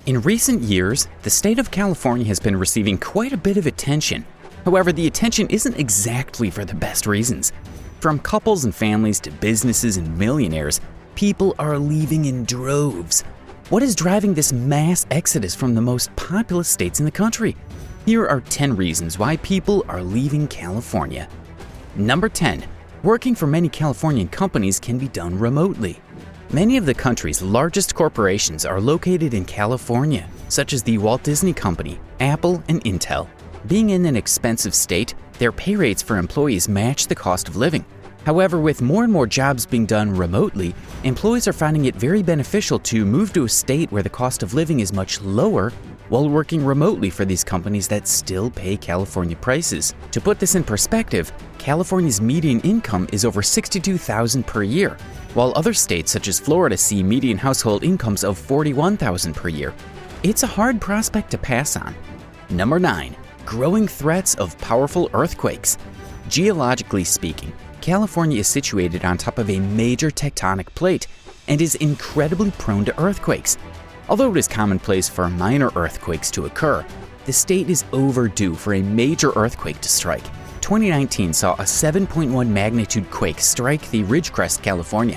In recent years, the state of California has been receiving quite a bit of attention. However, the attention isn't exactly for the best reasons. From couples and families to businesses and millionaires, people are leaving in droves. What is driving this mass exodus from the most populous states in the country? Here are 10 reasons why people are leaving California. Number 10. Working for many Californian companies can be done remotely. Many of the country's largest corporations are located in California, such as the Walt Disney Company, Apple, and Intel. Being in an expensive state, their pay rates for employees match the cost of living. However, with more and more jobs being done remotely, employees are finding it very beneficial to move to a state where the cost of living is much lower while working remotely for these companies that still pay California prices. To put this in perspective, California's median income is over $62,000 per year, while other states such as Florida see median household incomes of $41,000 per year. It's a hard prospect to pass on. Number 9. Growing threats of powerful earthquakes. Geologically speaking, California is situated on top of a major tectonic plate and is incredibly prone to earthquakes. Although it is commonplace for minor earthquakes to occur, the state is overdue for a major earthquake to strike. 2019 saw a 7.1 magnitude quake strike the Ridgecrest, California.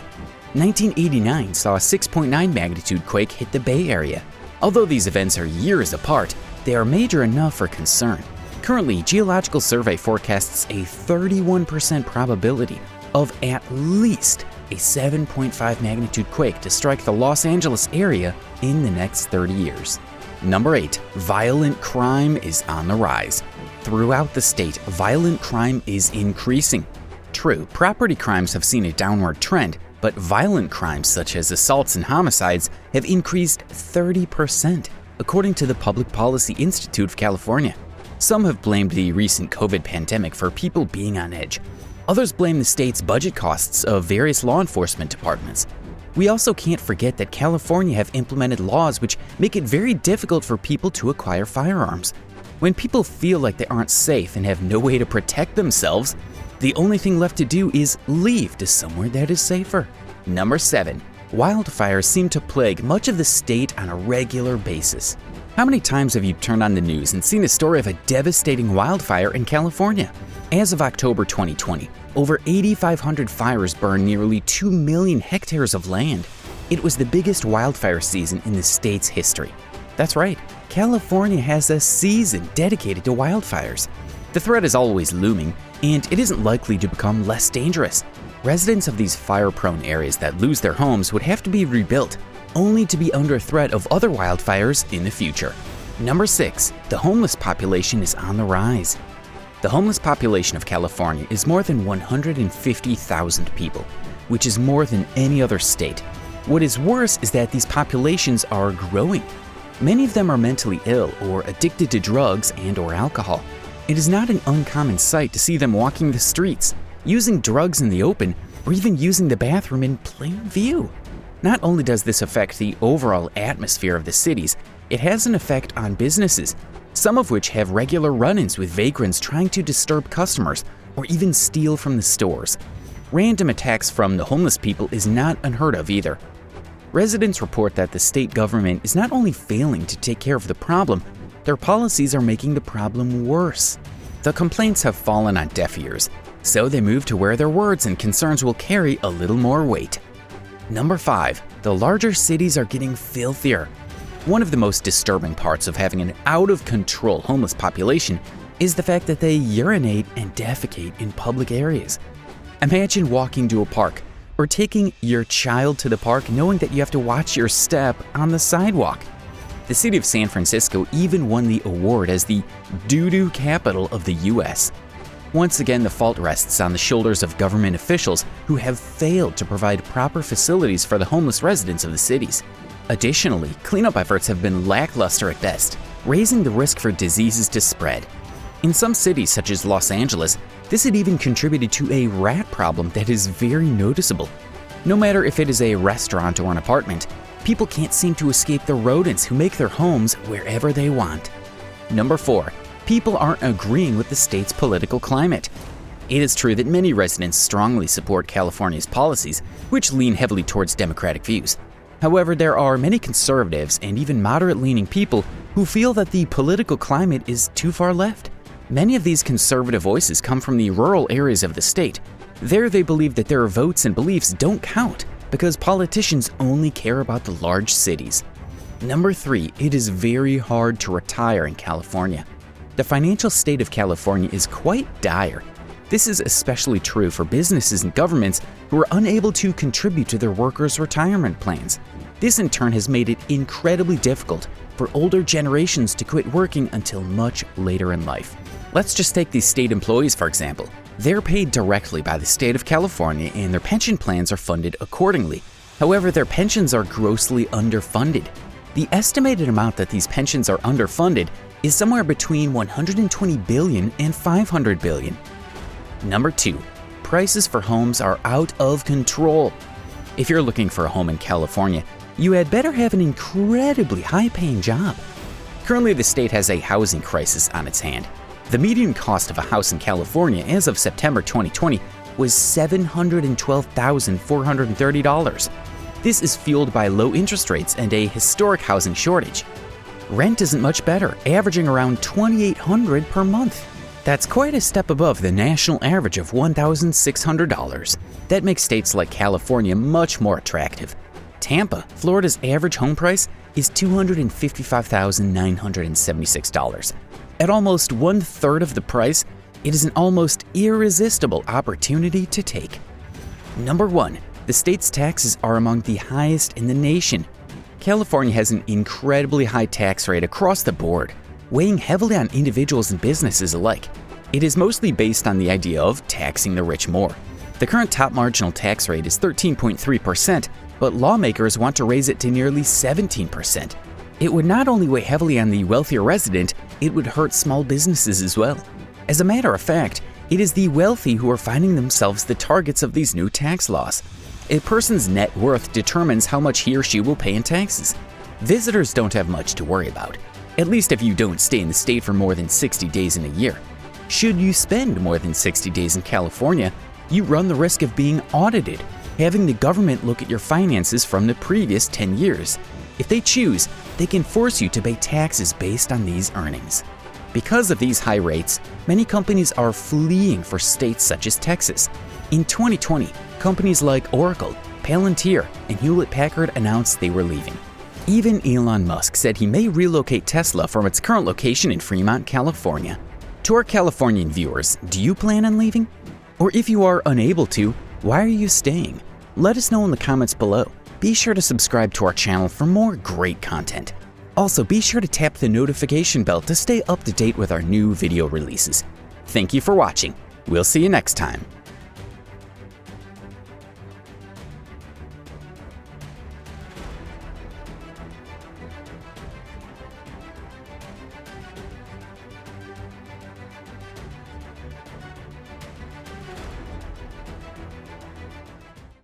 1989 saw a 6.9 magnitude quake hit the Bay Area. Although these events are years apart, they are major enough for concern. Currently, Geological Survey forecasts a 31% probability of at least a 7.5 magnitude quake to strike the Los Angeles area in the next 30 years. Number 8. Violent crime is on the rise. Throughout the state, violent crime is increasing. True, property crimes have seen a downward trend, but violent crimes such as assaults and homicides have increased 30%, according to the Public Policy Institute of California. Some have blamed the recent COVID pandemic for people being on edge. Others blame the state's budget costs of various law enforcement departments. We also can't forget that California have implemented laws which make it very difficult for people to acquire firearms. When people feel like they aren't safe and have no way to protect themselves, the only thing left to do is leave to somewhere that is safer. Number 7. Wildfires seem to plague much of the state on a regular basis. How many times have you turned on the news and seen a story of a devastating wildfire in California? As of October 2020, over 8,500 fires burned nearly 2 million hectares of land. It was the biggest wildfire season in the state's history. That's right, California has a season dedicated to wildfires. The threat is always looming, and it isn't likely to become less dangerous. Residents of these fire-prone areas that lose their homes would have to be rebuilt, only to be under threat of other wildfires in the future. Number 6. The homeless population is on the rise. The homeless population of California is more than 150,000 people, which is more than any other state. What is worse is that these populations are growing. Many of them are mentally ill or addicted to drugs and/or alcohol. It is not an uncommon sight to see them walking the streets, using drugs in the open, or even using the bathroom in plain view. Not only does this affect the overall atmosphere of the cities, it has an effect on businesses, some of which have regular run-ins with vagrants trying to disturb customers or even steal from the stores. Random attacks from the homeless people is not unheard of either. Residents report that the state government is not only failing to take care of the problem, their policies are making the problem worse. The complaints have fallen on deaf ears, so they move to where their words and concerns will carry a little more weight. Number 5. The larger cities are getting filthier. One of the most disturbing parts of having an out-of-control homeless population is the fact that they urinate and defecate in public areas. Imagine walking to a park or taking your child to the park knowing that you have to watch your step on the sidewalk. The city of San Francisco even won the award as the doo-doo capital of the US. Once again, the fault rests on the shoulders of government officials who have failed to provide proper facilities for the homeless residents of the cities. Additionally, cleanup efforts have been lackluster at best, raising the risk for diseases to spread. In some cities, such as Los Angeles, this had even contributed to a rat problem that is very noticeable. No matter if it is a restaurant or an apartment, people can't seem to escape the rodents who make their homes wherever they want. Number 4. People aren't agreeing with the state's political climate. It is true that many residents strongly support California's policies, which lean heavily towards Democratic views. However, there are many conservatives and even moderate-leaning people who feel that the political climate is too far left. Many of these conservative voices come from the rural areas of the state. There they believe that their votes and beliefs don't count because politicians only care about the large cities. Number 3, it is very hard to retire in California. The financial state of California is quite dire. This is especially true for businesses and governments who are unable to contribute to their workers' retirement plans. This in turn has made it incredibly difficult for older generations to quit working until much later in life. Let's just take these state employees for example. They're paid directly by the state of California and their pension plans are funded accordingly. However, their pensions are grossly underfunded. The estimated amount that these pensions are underfunded is somewhere between $120 billion and $500 billion. Number 2, prices for homes are out of control. If you're looking for a home in California, you had better have an incredibly high-paying job. Currently, the state has a housing crisis on its hand. The median cost of a house in California as of September 2020 was $712,430. This is fueled by low interest rates and a historic housing shortage. Rent isn't much better, averaging around $2,800 per month. That's quite a step above the national average of $1,600. That makes states like California much more attractive. Tampa, Florida's average home price is $255,976. At almost 1/3 of the price, it is an almost irresistible opportunity to take. Number 1, the state's taxes are among the highest in the nation. California has an incredibly high tax rate across the board, weighing heavily on individuals and businesses alike. It is mostly based on the idea of taxing the rich more. The current top marginal tax rate is 13.3%, but lawmakers want to raise it to nearly 17%. It would not only weigh heavily on the wealthier resident, it would hurt small businesses as well. As a matter of fact, it is the wealthy who are finding themselves the targets of these new tax laws. A person's net worth determines how much he or she will pay in taxes. Visitors don't have much to worry about, at least if you don't stay in the state for more than 60 days in a year. Should you spend more than 60 days in California, you run the risk of being audited, having the government look at your finances from the previous 10 years. If they choose, they can force you to pay taxes based on these earnings. Because of these high rates, many companies are fleeing for states such as Texas. In 2020, companies like Oracle, Palantir, and Hewlett-Packard announced they were leaving. Even Elon Musk said he may relocate Tesla from its current location in Fremont, California. To our Californian viewers, do you plan on leaving? Or if you are unable to, why are you staying? Let us know in the comments below. Be sure to subscribe to our channel for more great content. Also, be sure to tap the notification bell to stay up to date with our new video releases. Thank you for watching. We'll see you next time.